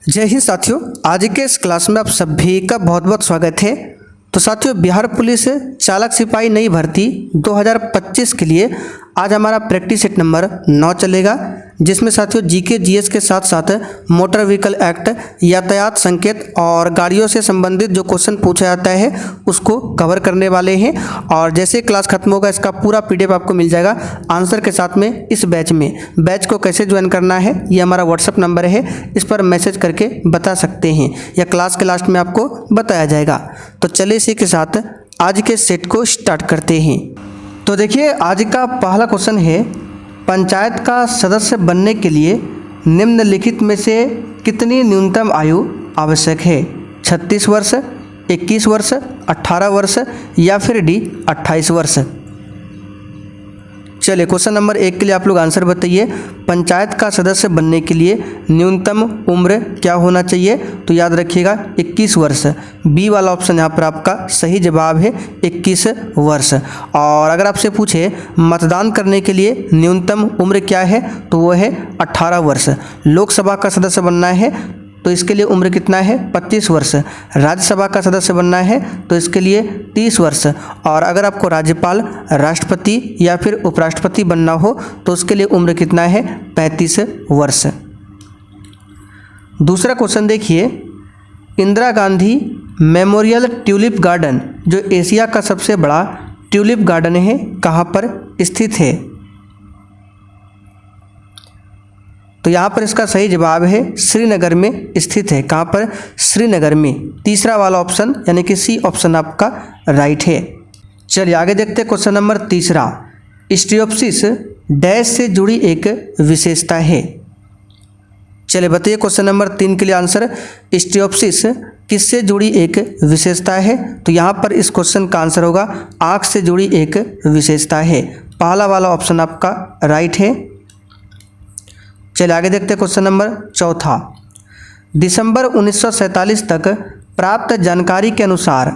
जय हिंद साथियों, आज के इस क्लास में आप सभी का बहुत बहुत स्वागत है। तो साथियों, बिहार पुलिस चालक सिपाही नई भर्ती 2025 के लिए आज हमारा प्रैक्टिस सेट नंबर 9 चलेगा, जिसमें साथियों जीके जीएस के साथ साथ मोटर व्हीकल एक्ट, यातायात संकेत और गाड़ियों से संबंधित जो क्वेश्चन पूछा जाता है उसको कवर करने वाले हैं। और जैसे क्लास खत्म होगा इसका पूरा पीडीएफ आपको मिल जाएगा आंसर के साथ में इस बैच में। बैच को कैसे ज्वाइन करना है ये हमारा व्हाट्सअप नंबर है, इस पर मैसेज करके बता सकते हैं या क्लास के लास्ट में आपको बताया जाएगा। तो चलिए इसी के साथ आज के सेट को स्टार्ट करते हैं। तो देखिए, आज का पहला क्वेश्चन है, पंचायत का सदस्य बनने के लिए निम्नलिखित में से कितनी न्यूनतम आयु आवश्यक है? 36 वर्ष, 21 वर्ष, 18 वर्ष या फिर डी 28 वर्ष। चलिए क्वेश्चन नंबर 1 के लिए आप लोग आंसर बताइए। पंचायत का सदस्य बनने के लिए न्यूनतम उम्र क्या होना चाहिए? तो याद रखिएगा 21 वर्ष। बी वाला ऑप्शन यहाँ पर आपका सही जवाब है, 21 वर्ष। और अगर आपसे पूछे मतदान करने के लिए न्यूनतम उम्र क्या है तो वो है 18 वर्ष। लोकसभा का सदस्य बनना है तो इसके लिए उम्र कितना है? 25 वर्ष। राज्यसभा का सदस्य बनना है तो इसके लिए 30 वर्ष। और अगर आपको राज्यपाल, राष्ट्रपति या फिर उपराष्ट्रपति बनना हो तो उसके लिए उम्र कितना है? 35 वर्ष। दूसरा क्वेश्चन देखिए, Indira Gandhi memorial tulip garden जो एशिया का सबसे बड़ा ट्यूलिप गार्डन है कहाँ पर स्थित है? तो यहाँ पर इसका सही जवाब है श्रीनगर में स्थित है। कहाँ पर? श्रीनगर में। तीसरा वाला ऑप्शन यानी कि सी ऑप्शन आपका राइट है। चलिए आगे देखते हैं क्वेश्चन नंबर तीसरा। स्टियोप्सिस डैश से जुड़ी एक विशेषता है। चलिए बताइए क्वेश्चन नंबर 3 के लिए आंसर। स्टियोप्सिस किससे जुड़ी एक विशेषता है? तो यहाँ पर इस क्वेश्चन का आंसर होगा आँख से जुड़ी एक विशेषता है। पहला वाला ऑप्शन आपका राइट है। चलिए आगे देखते हैं क्वेश्चन नंबर चौथा। दिसंबर 1947 तक प्राप्त जानकारी के अनुसार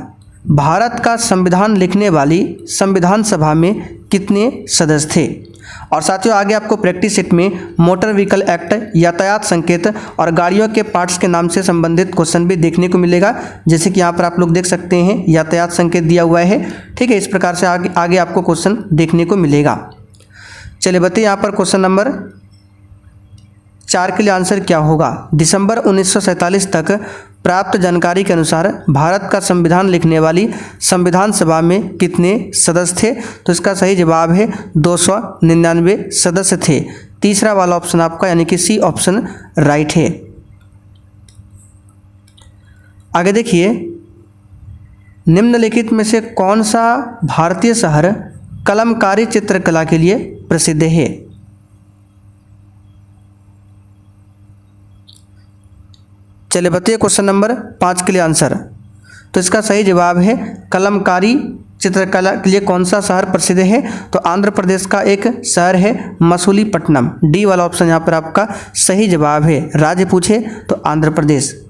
भारत का संविधान लिखने वाली संविधान सभा में कितने सदस्य थे? और साथियों आगे आपको प्रैक्टिस सेट में मोटर व्हीकल एक्ट, यातायात संकेत और गाड़ियों के पार्ट्स के नाम से संबंधित क्वेश्चन भी देखने को मिलेगा। जैसे कि यहाँ पर आप लोग देख सकते हैं यातायात संकेत दिया हुआ है, ठीक है। इस प्रकार से आगे आपको क्वेश्चन देखने को मिलेगा। चलिए बताइए यहाँ पर क्वेश्चन नंबर 4 के लिए आंसर क्या होगा? दिसंबर 1947 तक प्राप्त जानकारी के अनुसार भारत का संविधान लिखने वाली संविधान सभा में कितने सदस्य थे? तो इसका सही जवाब है 299 सदस्य थे। तीसरा वाला ऑप्शन आपका यानी कि सी ऑप्शन राइट है। आगे देखिए, निम्नलिखित में से कौन सा भारतीय शहर कलमकारी चित्रकला के लिए प्रसिद्ध है? चलिए बताइए क्वेश्चन नंबर 5 के लिए आंसर। तो इसका सही जवाब है कलमकारी चित्रकला के लिए कौन सा शहर प्रसिद्ध है? तो आंध्र प्रदेश का एक शहर है मसूलीपट्टनम। डी वाला ऑप्शन यहाँ पर आपका सही जवाब है। राज्य पूछे तो आंध्र प्रदेश।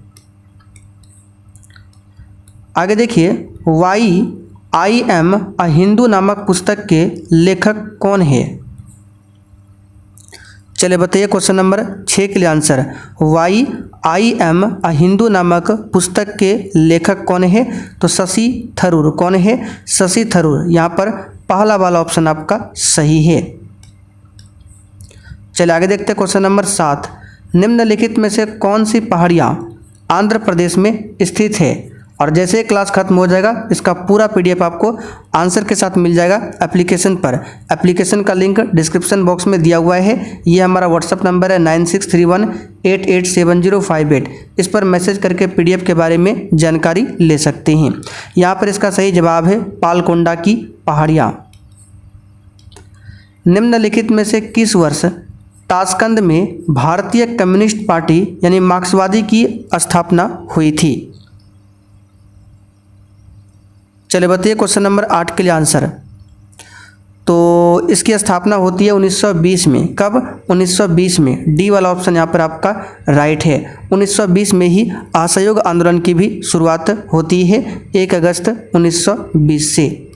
आगे देखिए, why I am a Hindu नामक पुस्तक के लेखक कौन है? चलिए बताइए क्वेश्चन नंबर 6 के लिए answer. Why I am a Hindu नामक पुस्तक के लेखक कौन है? तो शशि थरूर। कौन है? शशि थरूर। यहाँ पर पहला वाला ऑप्शन आपका सही है। चलिए आगे देखते हैं क्वेश्चन नंबर 7। निम्नलिखित में से कौन सी पहाड़ियाँ आंध्र प्रदेश में स्थित है? और जैसे क्लास खत्म हो जाएगा इसका पूरा पीडीएफ आपको आंसर के साथ मिल जाएगा एप्लीकेशन पर। एप्लीकेशन का लिंक डिस्क्रिप्शन बॉक्स में दिया हुआ है। ये हमारा व्हाट्सअप नंबर है 9631887058। इस पर मैसेज करके पीडीएफ के बारे में जानकारी ले सकते हैं। यहाँ पर इसका सही जवाब है पालकोंडा की पहाड़ियाँ। निम्नलिखित में से किस वर्ष ताशकंद में भारतीय कम्युनिस्ट पार्टी यानी मार्क्सवादी की स्थापना हुई थी? चलिए बताइए क्वेश्चन नंबर 8 के लिए आंसर। तो इसकी स्थापना होती है 1920 में। कब? 1920 में। डी वाला ऑप्शन यहाँ पर आपका राइट है। 1920 में ही असहयोग आंदोलन की भी शुरुआत होती है 1 अगस्त 1920 से।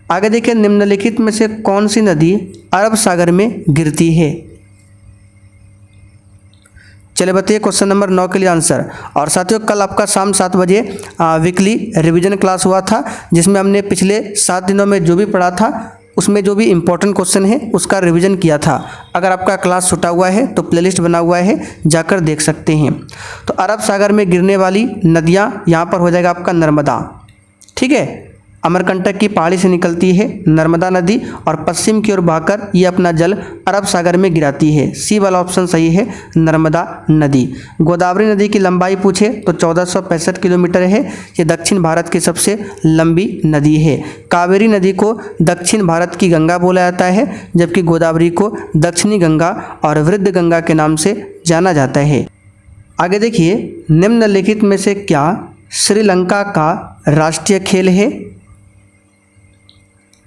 आगे देखिए, निम्नलिखित में से कौन सी नदी अरब सागर में गिरती है? चलिए बताइए क्वेश्चन नंबर 9 के लिए आंसर। और साथियों कल आपका शाम 7 बजे वीकली रिवीजन क्लास हुआ था, जिसमें हमने पिछले 7 दिनों में जो भी पढ़ा था उसमें जो भी इम्पोर्टेंट क्वेश्चन है उसका रिवीजन किया था। अगर आपका क्लास छूटा हुआ है तो प्लेलिस्ट बना हुआ है, जाकर देख सकते हैं। तो अरब सागर में गिरने वाली नदियाँ यहाँ पर हो जाएगा आपका नर्मदा, ठीक है। अमरकंटक की पहाड़ी से निकलती है नर्मदा नदी और पश्चिम की ओर बहकर ये अपना जल अरब सागर में गिराती है। सी वाला ऑप्शन सही है, नर्मदा नदी। गोदावरी नदी की लंबाई पूछे तो 1465 किलोमीटर है। ये दक्षिण भारत की सबसे लंबी नदी है। कावेरी नदी को दक्षिण भारत की गंगा बोला जाता है, जबकि गोदावरी को दक्षिणी गंगा और वृद्ध गंगा के नाम से जाना जाता है। आगे देखिए, निम्नलिखित में से क्या श्रीलंका का राष्ट्रीय खेल है?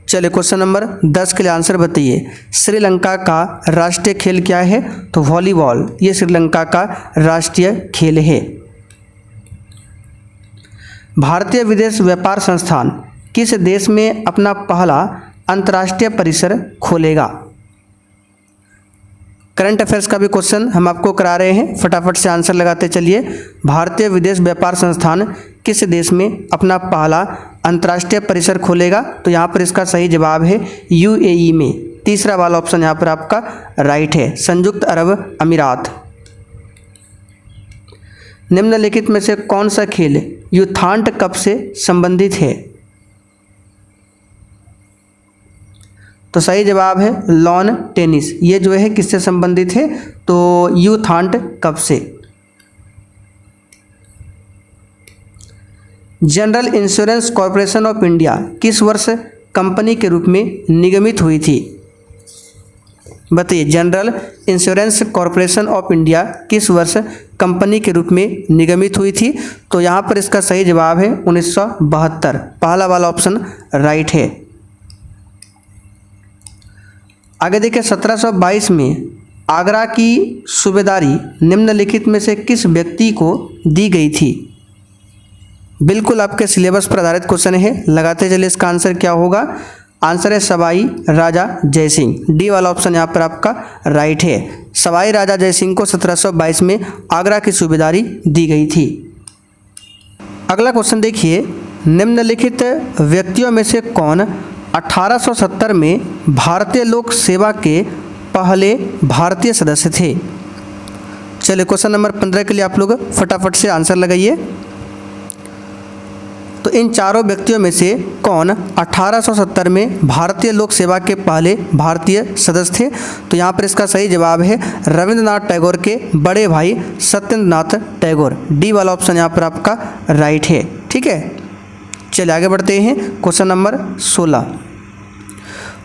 चलिए क्वेश्चन नंबर 10 के लिए आंसर बताइए। श्रीलंका का राष्ट्रीय खेल क्या है? तो वॉलीबॉल, ये श्रीलंका का राष्ट्रीय खेल है। भारतीय विदेश व्यापार संस्थान किस देश में अपना पहला अंतर्राष्ट्रीय परिसर खोलेगा? करंट अफेयर्स का भी क्वेश्चन हम आपको करा रहे हैं, फटाफट से आंसर लगाते चलिए। भारतीय विदेश व्यापार संस्थान किस देश में अपना पहला अंतर्राष्ट्रीय परिसर खोलेगा? तो यहाँ पर इसका सही जवाब है यूएई में। तीसरा वाला ऑप्शन यहाँ पर आपका राइट है, संयुक्त अरब अमीरात। निम्नलिखित में से कौन सा खेल यूथांट कप से संबंधित है? तो सही जवाब है लॉन टेनिस। ये जो है किससे संबंधित है? तो यूथांट कप से। General insurance corporation of India किस वर्ष कंपनी के रूप में निगमित हुई थी? बताइए, general insurance corporation of India किस वर्ष कंपनी के रूप में निगमित हुई थी? तो यहाँ पर इसका सही जवाब है 1972। पहला वाला ऑप्शन राइट है। आगे देखिए, 1722 में आगरा की सूबेदारी निम्नलिखित में से किस व्यक्ति को दी गई थी? बिल्कुल आपके सिलेबस पर आधारित क्वेश्चन है, लगाते चलिए इसका आंसर क्या होगा। आंसर है सवाई राजा जयसिंह। डी वाला ऑप्शन यहाँ पर आपका राइट है। सवाई राजा जयसिंह को 1722 में आगरा की सूबेदारी दी गई थी। अगला क्वेश्चन देखिए, निम्नलिखित व्यक्तियों में से कौन 1870 में भारतीय लोक सेवा के पहले भारतीय सदस्य थे? चलिए क्वेश्चन नंबर 15 के लिए आप लोग फटाफट से आंसर लगाइए। तो इन चारों व्यक्तियों में से कौन 1870 में भारतीय लोक सेवा के पहले भारतीय सदस्य थे? तो यहाँ पर इसका सही जवाब है रविंद्रनाथ टैगोर के बड़े भाई सत्येंद्रनाथ टैगोर। डी वाला ऑप्शन यहाँ पर आपका राइट है, ठीक है। चलिए आगे बढ़ते हैं। क्वेश्चन नंबर 16,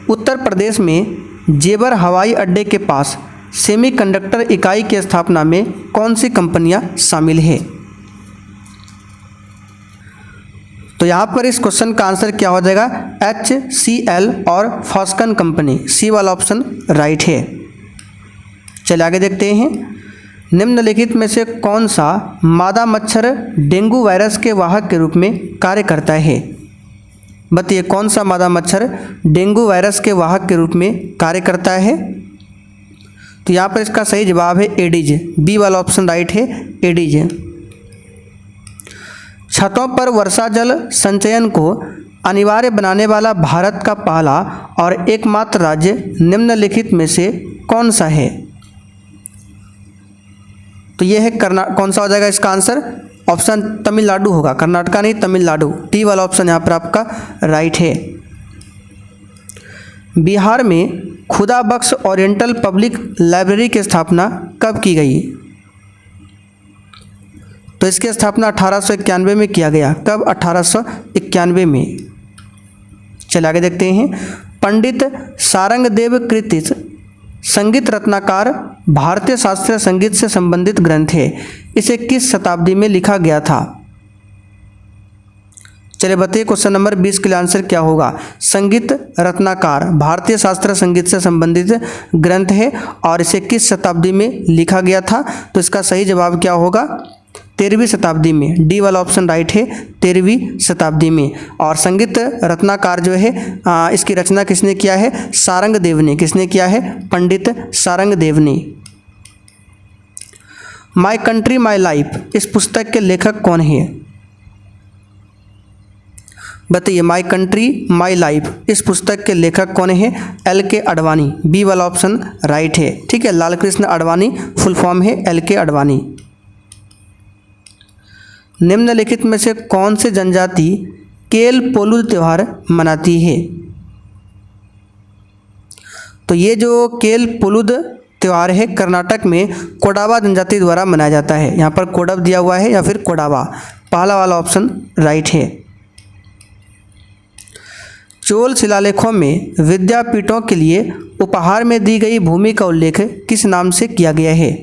उत्तर प्रदेश में जेवर हवाई अड्डे के पास सेमीकंडक्टर इकाई की स्थापना में कौन सी कंपनियां शामिल है? तो यहाँ पर इस क्वेश्चन का आंसर क्या हो जाएगा? HCL और फॉस्कन कंपनी। सी वाला ऑप्शन राइट है। चलिए आगे देखते हैं। निम्नलिखित में से कौन सा मादा मच्छर डेंगू वायरस के वाहक के रूप में कार्य करता है? बताइए, कौन सा मादा मच्छर डेंगू वायरस के वाहक के रूप में कार्य करता है? तो यहाँ पर इसका सही जवाब है एडीज। बी वाला ऑप्शन राइट है, एडीज। छतों पर वर्षा जल संचयन को अनिवार्य बनाने वाला भारत का पहला और एकमात्र राज्य निम्नलिखित में से कौन सा है? तो यह है कौन सा हो जाएगा इसका आंसर? ऑप्शन तमिलनाडु होगा, कर्नाटका नहीं, तमिलनाडु। टी वाला ऑप्शन यहाँ पर आपका राइट है। बिहार में खुदा बख्श ओरिएंटल पब्लिक लाइब्रेरी की स्थापना कब की गई? तो इसकी स्थापना 1891 में किया गया। कब? 1891 में। चलिए आगे देखते हैं। पंडित सारंगदेव कृत संगीत रत्नाकर भारतीय शास्त्रीय संगीत से संबंधित ग्रंथ है। इसे किस शताब्दी में लिखा गया था? चलिए बताइए, क्वेश्चन नंबर 20 के लिए आंसर क्या होगा? संगीत रत्नाकर भारतीय शास्त्रीय संगीत से संबंधित ग्रंथ है और इसे किस शताब्दी में लिखा गया था? तो इसका सही जवाब क्या होगा? 13वीं शताब्दी में। डी वाला ऑप्शन राइट है, 13वीं शताब्दी में। और संगीत रत्नाकर जो है इसकी रचना किसने किया है? सारंगदेव ने। किसने किया है? पंडित सारंगदेव ने। माई कंट्री माई लाइफ इस पुस्तक के लेखक कौन है? बताइए, माई कंट्री माई लाइफ इस पुस्तक के लेखक कौन है? LK आडवाणी। बी वाला ऑप्शन राइट है। ठीक है, लाल कृष्ण आडवाणी फुल फॉर्म है LK आडवाणी। निम्नलिखित में से कौन सी जनजाति केल पोलुद त्यौहार मनाती है? तो ये जो केल पोलुद त्यौहार है कर्नाटक में कोडावा जनजाति द्वारा मनाया जाता है। यहाँ पर कोडव दिया हुआ है या फिर कोडावा, पहला वाला ऑप्शन राइट है। चोल शिलालेखों में विद्यापीठों के लिए उपहार में दी गई भूमि का उल्लेख किस नाम से किया गया है?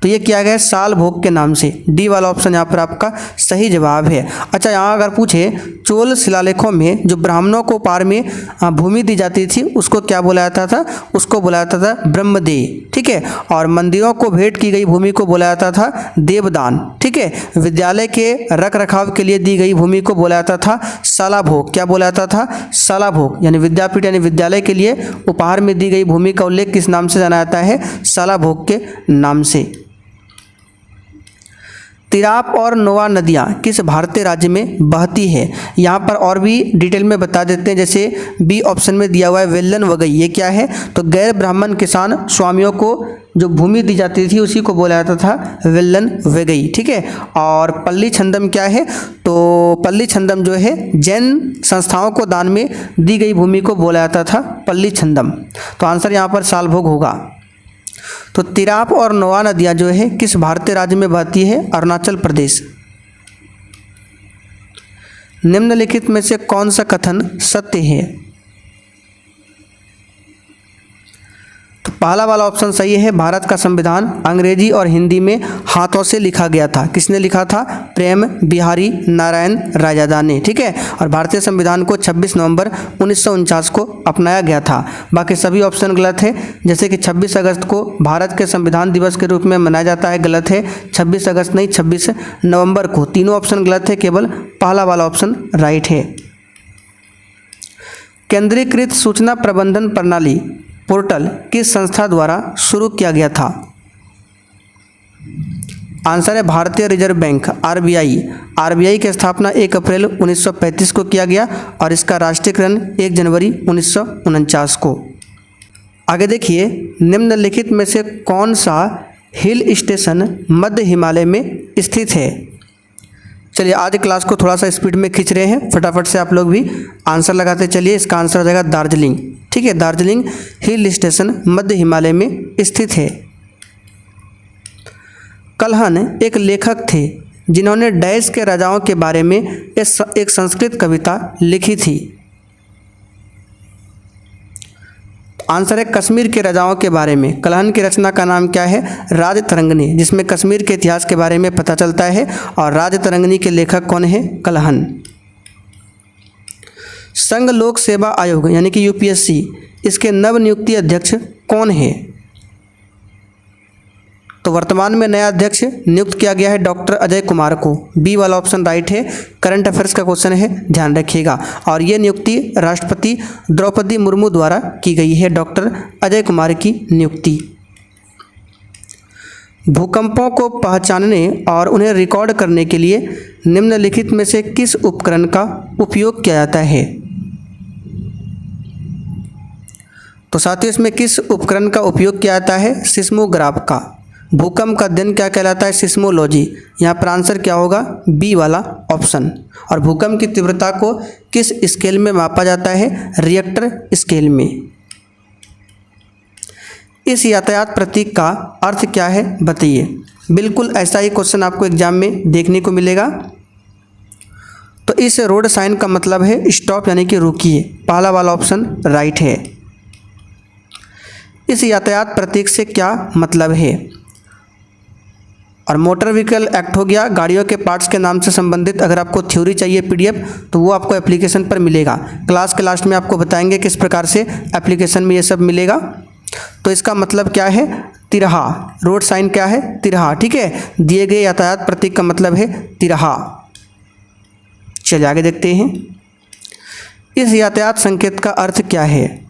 तो ये किया गया है साल भोग के नाम से। डी वाला ऑप्शन यहाँ पर आपका सही जवाब है। अच्छा, यहाँ अगर पूछे चोल शिलालेखों में जो ब्राह्मणों को उपहार में भूमि दी जाती थी उसको क्या बुलाया जाता था? उसको बुलाया जाता था ब्रह्मदेय। ठीक है, और मंदिरों को भेंट की गई भूमि को बुलाया जाता था देवदान। ठीक है, विद्यालय के रख रखाव के लिए दी गई भूमि को बुलाया जाता था शालाभोग। क्या बुलाया जाता था? शालाभोग। यानी विद्यापीठ यानी विद्यालय के लिए उपहार में दी गई भूमि का उल्लेख किस नाम से जाना जाता है? शालाभोग के नाम से। तिराप और नोआ नदियाँ किस भारतीय राज्य में बहती है? यहाँ पर और भी डिटेल में बता देते हैं। जैसे बी ऑप्शन में दिया हुआ है वेल्लन वगई, ये क्या है? तो गैर ब्राह्मण किसान स्वामियों को जो भूमि दी जाती थी उसी को बोला जाता था वेल्लन वगई। ठीक है, और पल्ली छंदम क्या है? तो पल्ली छंदम जो है जैन संस्थाओं को दान में दी गई भूमि को बोला जाता था पल्ली छंदम। तो आंसर यहाँ पर सालभोग होगा। तो तिराप और नोआ नदियाँ जो है किस भारतीय राज्य में बहती है? अरुणाचल प्रदेश। निम्नलिखित में से कौन सा कथन सत्य है? तो पहला वाला ऑप्शन सही है। भारत का संविधान अंग्रेजी और हिंदी में हाथों से लिखा गया था। किसने लिखा था? प्रेम बिहारी नारायण रायजादा ने। ठीक है, और भारतीय संविधान को 26 नवंबर 1949 को अपनाया गया था। बाकी सभी ऑप्शन गलत है। जैसे कि 26 अगस्त को भारत के संविधान दिवस के रूप में मनाया जाता है, गलत है। 26 अगस्त नहीं, 26 नवंबर को। तीनों ऑप्शन गलत है, केवल पहला वाला ऑप्शन राइट है। केंद्रीकृत सूचना प्रबंधन प्रणाली पोर्टल किस संस्था द्वारा शुरू किया गया था? आंसर है भारतीय रिजर्व बैंक RBI। RBI की स्थापना 1 अप्रैल 1935 को किया गया और इसका राष्ट्रीयकरण 1 जनवरी 1949 को। आगे देखिए, निम्नलिखित में से कौन सा हिल स्टेशन मध्य हिमालय में स्थित है? चलिए, आज क्लास को थोड़ा सा स्पीड में खींच रहे हैं, फटाफट से आप लोग भी आंसर लगाते चलिए। इसका आंसर हो जाएगा दार्जिलिंग। ठीक है, दार्जिलिंग हिल स्टेशन मध्य हिमालय में स्थित है। कल्हन एक लेखक थे जिन्होंने डैश के राजाओं के बारे में एक संस्कृत कविता लिखी थी। आंसर है कश्मीर के राजाओं के बारे में। कल्हन की रचना का नाम क्या है? राज तरंगिणी, जिसमें कश्मीर के इतिहास के बारे में पता चलता है। और राज तरंगिणी के लेखक कौन है? कल्हन। संघ लोक सेवा आयोग यानी कि UPSC, इसके नवनियुक्ति अध्यक्ष कौन है? तो वर्तमान में नया अध्यक्ष नियुक्त किया गया है डॉक्टर अजय कुमार को। बी वाला ऑप्शन राइट है। करंट अफेयर्स का क्वेश्चन है, ध्यान रखिएगा। और ये नियुक्ति राष्ट्रपति द्रौपदी मुर्मू द्वारा की गई है, डॉक्टर अजय कुमार की नियुक्ति। भूकंपों को पहचानने और उन्हें रिकॉर्ड करने के लिए निम्नलिखित में से किस उपकरण का उपयोग किया जाता है? तो साथियों, इसमें किस उपकरण का उपयोग किया जाता है? सिस्मोग्राफ का। भूकंप का अध्ययन क्या कहलाता है? सिस्मोलॉजी। यहाँ पर आंसर क्या होगा? बी वाला ऑप्शन। और भूकंप की तीव्रता को किस स्केल में मापा जाता है? रिएक्टर स्केल में। इस यातायात प्रतीक का अर्थ क्या है? बताइए। बिल्कुल ऐसा ही क्वेश्चन आपको एग्जाम में देखने को मिलेगा। तो इस रोड साइन का मतलब है स्टॉप यानी कि रुकिए। पहला वाला ऑप्शन राइट है। इस यातायात प्रतीक से क्या मतलब है? और मोटर व्हीकल एक्ट हो गया, गाड़ियों के पार्ट्स के नाम से संबंधित। अगर आपको थ्योरी चाहिए PDF तो वो आपको एप्लीकेशन पर मिलेगा। क्लास के लास्ट में आपको बताएंगे किस प्रकार से एप्लीकेशन में ये सब मिलेगा। तो इसका मतलब क्या है? तिरहा। रोड साइन क्या है? तिरहा। ठीक है, दिए गए यातायात प्रतीक का मतलब है तिरहा। चलिए आगे देखते हैं। इस यातायात संकेत का अर्थ क्या है?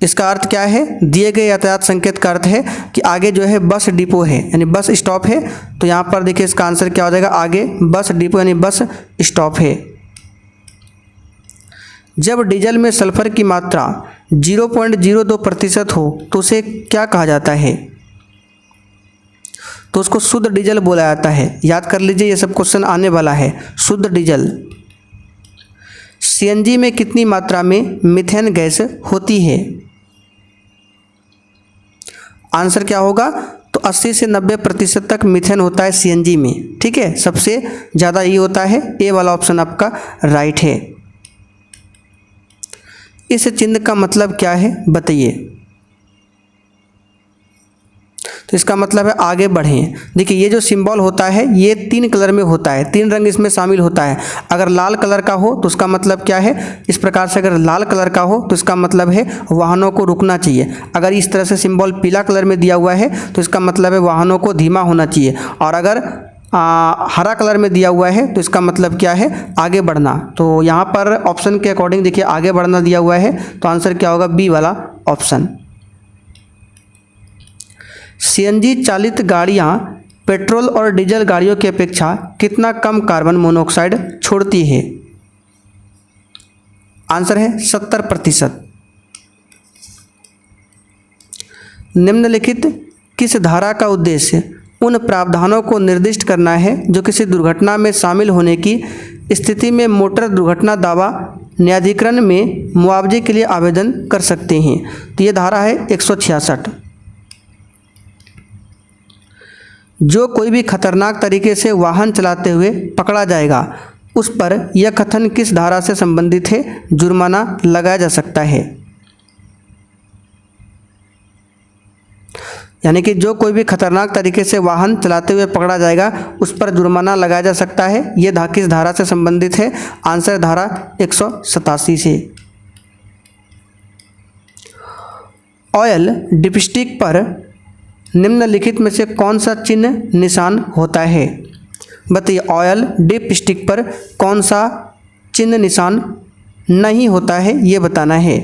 इसका अर्थ क्या है, दिए गए यातायात संकेत का अर्थ है कि आगे जो है बस डिपो है यानी बस स्टॉप है। तो यहाँ पर देखिए इसका आंसर क्या हो जाएगा, आगे बस डिपो यानी बस स्टॉप है। जब डीजल में सल्फर की मात्रा 0.02% हो तो उसे क्या कहा जाता है? तो उसको शुद्ध डीजल बोला जाता है। याद कर लीजिए, ये सब क्वेश्चन आने वाला है। शुद्ध डीजल। सीएनजी में कितनी मात्रा में मीथेन गैस होती है? आंसर क्या होगा, तो 80 से 90% तक मीथेन होता है सीएनजी में। ठीक है, सबसे ज़्यादा ये होता है। ए वाला ऑप्शन आपका राइट है। इस चिन्ह का मतलब क्या है बताइए? तो इसका मतलब है आगे बढ़ें। देखिए ये जो सिंबल होता है ये 3 कलर में होता है, 3 रंग इसमें शामिल होता है। अगर लाल कलर का हो तो उसका मतलब क्या है, इस प्रकार से अगर लाल कलर का हो तो इसका मतलब है वाहनों को रुकना चाहिए। अगर इस तरह से सिंबल पीला कलर में दिया हुआ है तो इसका मतलब है वाहनों को धीमा होना चाहिए। और अगर हरा कलर में दिया हुआ है तो इसका मतलब क्या है, आगे बढ़ना। तो यहाँ पर ऑप्शन के अकॉर्डिंग देखिए आगे बढ़ना दिया हुआ है, तो आंसर क्या होगा, बी वाला ऑप्शन। सीएनजी चालित गाड़ियाँ पेट्रोल और डीजल गाड़ियों की अपेक्षा कितना कम कार्बन मोनोऑक्साइड छोड़ती है? आंसर है 70%। निम्नलिखित किस धारा का उद्देश्य उन प्रावधानों को निर्दिष्ट करना है जो किसी दुर्घटना में शामिल होने की स्थिति में मोटर दुर्घटना दावा न्यायाधिकरण में मुआवजे के लिए आवेदन कर सकते हैं? तो ये धारा है 166। जो कोई भी खतरनाक तरीके से वाहन चलाते हुए पकड़ा जाएगा उस पर यह कथन किस धारा से संबंधित है, जुर्माना लगाया जा सकता है? यानी कि जो कोई भी खतरनाक तरीके से वाहन चलाते हुए पकड़ा जाएगा उस पर जुर्माना लगाया जा सकता है। ये किस धारा से संबंधित है? आंसर धारा 187 से। ऑयल डिपस्टिक पर निम्नलिखित में से कौन सा चिन्ह निशान होता है? बताइए, ऑयल डिपस्टिक पर कौन सा चिन्ह निशान नहीं होता है, ये बताना है।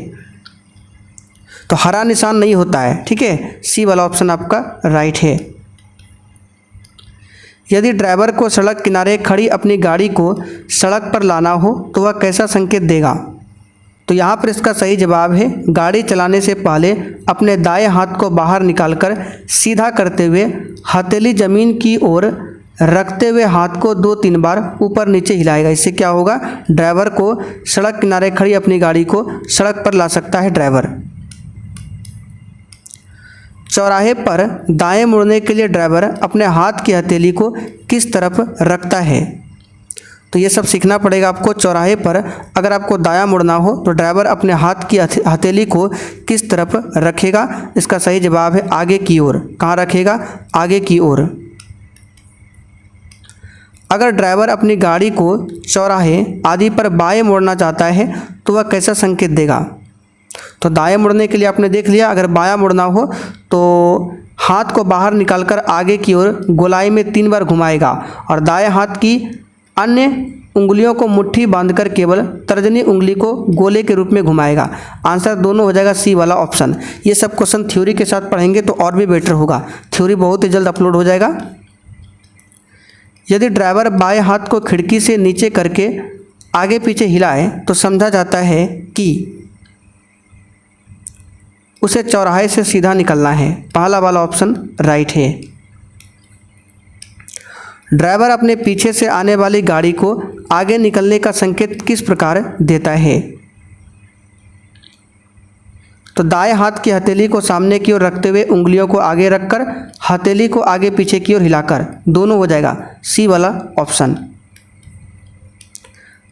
तो हरा निशान नहीं होता है। ठीक है, सी वाला ऑप्शन आपका राइट है। यदि ड्राइवर को सड़क किनारे खड़ी अपनी गाड़ी को सड़क पर लाना हो तो वह कैसा संकेत देगा? तो यहाँ पर इसका सही जवाब है, गाड़ी चलाने से पहले अपने दाएं हाथ को बाहर निकालकर सीधा करते हुए हथेली जमीन की ओर रखते हुए हाथ को 2-3 बार ऊपर नीचे हिलाएगा। इससे क्या होगा, ड्राइवर को सड़क किनारे खड़ी अपनी गाड़ी को सड़क पर ला सकता है ड्राइवर। चौराहे पर दाएं मुड़ने के लिए ड्राइवर अपने हाथ की हथेली को किस तरफ रखता है? तो ये सब सीखना पड़ेगा आपको। चौराहे पर अगर आपको दायां मुड़ना हो तो ड्राइवर अपने हाथ की हथेली को किस तरफ रखेगा? इसका सही जवाब है आगे की ओर। कहाँ रखेगा? आगे की ओर। अगर ड्राइवर अपनी गाड़ी को चौराहे आदि पर बाएं मोड़ना चाहता है तो वह कैसा संकेत देगा? तो दाएं मुड़ने के लिए आपने देख लिया, अगर बायां मुड़ना हो तो हाथ को बाहर निकालकर आगे की ओर गोलाई में 3 बार घुमाएगा और दाएं हाथ की अन्य उंगलियों को मुट्ठी बांधकर केवल तर्जनी उंगली को गोले के रूप में घुमाएगा। आंसर दोनों हो जाएगा सी वाला ऑप्शन। ये सब क्वेश्चन थ्योरी के साथ पढ़ेंगे तो और भी बेटर होगा। थ्योरी बहुत ही जल्द अपलोड हो जाएगा। यदि ड्राइवर बाएं हाथ को खिड़की से नीचे करके आगे पीछे हिलाए तो समझा जाता है कि उसे चौराहे से सीधा निकलना है। पहला वाला ऑप्शन राइट है। ड्राइवर अपने पीछे से आने वाली गाड़ी को आगे निकलने का संकेत किस प्रकार देता है? तो दाएं हाथ की हथेली को सामने की ओर रखते हुए उंगलियों को आगे रखकर हथेली को आगे पीछे की ओर हिलाकर, दोनों हो जाएगा सी वाला ऑप्शन।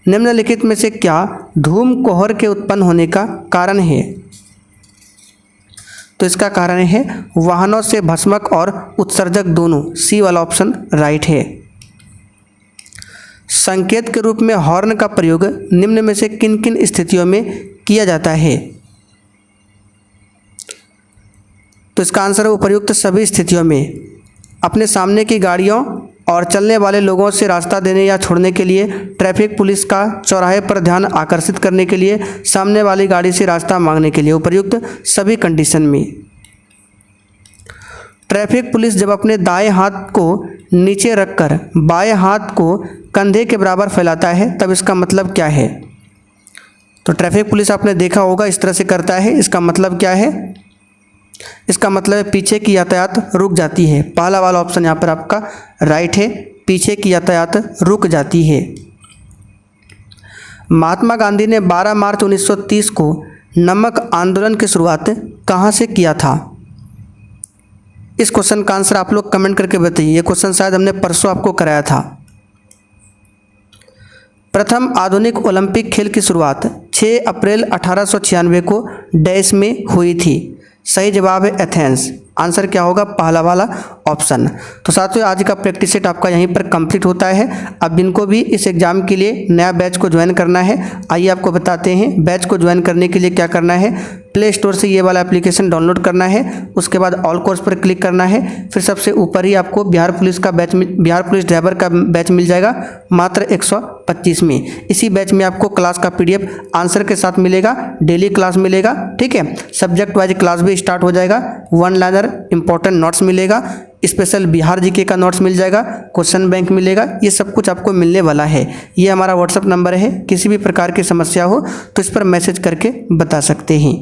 निम्नलिखित में से क्या धूम कोहर के उत्पन्न होने का कारण है? तो इसका कारण है वाहनों से भस्मक और उत्सर्जक दोनों। सी वाला ऑप्शन राइट है। संकेत के रूप में हॉर्न का प्रयोग निम्न में से किन किन स्थितियों में किया जाता है? तो इसका आंसर है उपर्युक्त सभी स्थितियों में। अपने सामने की गाड़ियों और चलने वाले लोगों से रास्ता देने या छोड़ने के लिए, ट्रैफिक पुलिस का चौराहे पर ध्यान आकर्षित करने के लिए, सामने वाली गाड़ी से रास्ता मांगने के लिए। उपर्युक्त सभी कंडीशन में ट्रैफिक पुलिस जब अपने दाएं हाथ को नीचे रखकर बाएं हाथ को कंधे के बराबर फैलाता है तब इसका मतलब क्या है? तो ट्रैफिक पुलिस आपने देखा होगा इस तरह से करता है। इसका मतलब क्या है? इसका मतलब है पीछे की यातायात रुक जाती है। पहला वाला ऑप्शन यहाँ पर आपका राइट है, पीछे की यातायात रुक जाती है। महात्मा गांधी ने 12 मार्च 1930 को नमक आंदोलन की शुरुआत कहाँ से किया था? इस क्वेश्चन का आंसर आप लोग कमेंट करके बताइए। ये क्वेश्चन शायद हमने परसों आपको कराया था। प्रथम आधुनिक ओलंपिक खेल की शुरुआत 6 अप्रैल 1896 को डैश में हुई थी। सही जवाब है एथेंस। आंसर क्या होगा? पहला वाला ऑप्शन। तो साथियों आज का प्रैक्टिस सेट आपका यहीं पर कंप्लीट होता है। अब जिनको भी इस एग्ज़ाम के लिए नया बैच को ज्वाइन करना है, आइए आपको बताते हैं। बैच को ज्वाइन करने के लिए क्या करना है, प्ले स्टोर से ये वाला एप्लीकेशन डाउनलोड करना है, उसके बाद ऑल कोर्स पर क्लिक करना है, फिर सबसे ऊपर ही आपको बिहार पुलिस ड्राइवर का बैच मिल जाएगा मात्र 125 में। इसी बैच में आपको क्लास का PDF आंसर के साथ मिलेगा, डेली क्लास मिलेगा, ठीक है। सब्जेक्ट वाइज क्लास भी स्टार्ट हो जाएगा, वन लाइनर इंपॉर्टेंट नोट्स मिलेगा, स्पेशल बिहार जीके का नोट्स मिल जाएगा, क्वेश्चन बैंक मिलेगा, ये सब कुछ आपको मिलने वाला है। ये हमारा व्हाट्सअप नंबर है, किसी भी प्रकार की समस्या हो तो इस पर मैसेज करके बता सकते हैं।